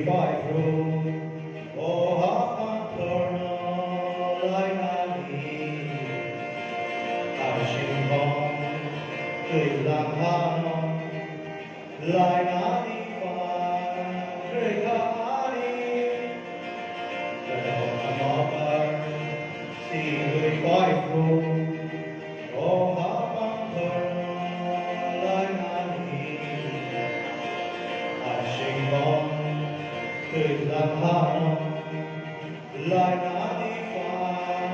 by through oh half corner like Ali Ashing bong tươi lang hano like Ali fan great Ali the dog mother see tươi by through oh half corner like Ali Ashing bong tươi lang hano like Ali fan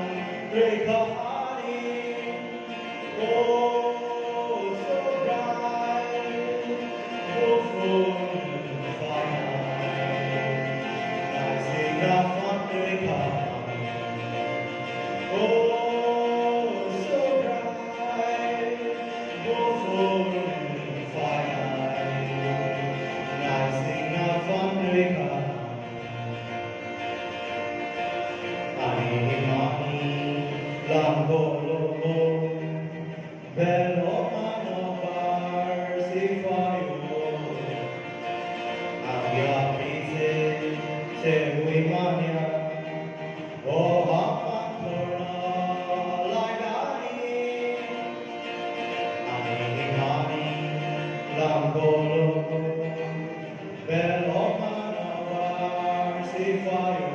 great Ali oh so bright oh full fire I sing a fun great oh so bright oh full fire I sing a fun great Langolo bello mano parsi faio abbia pise se vuoi mania oh torna lagani mani langolo bello mano parsi faio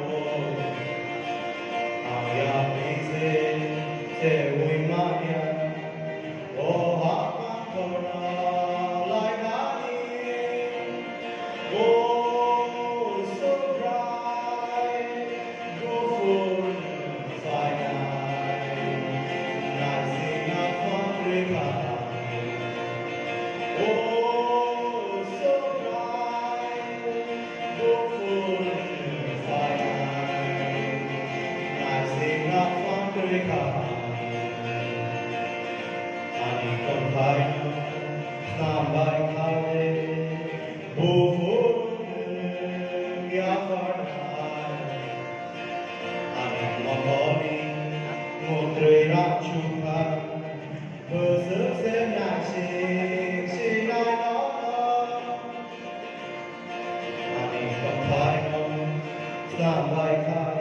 abbia pise se vuoi mania oh torna lagani oh so bright go full fire rising up from the oh so bright go full fire rising up from the Ani compagno stambai cade bufone mi affarnai Ani maboni motre racciuca Păsă semnașe și Ani compagno stambai cade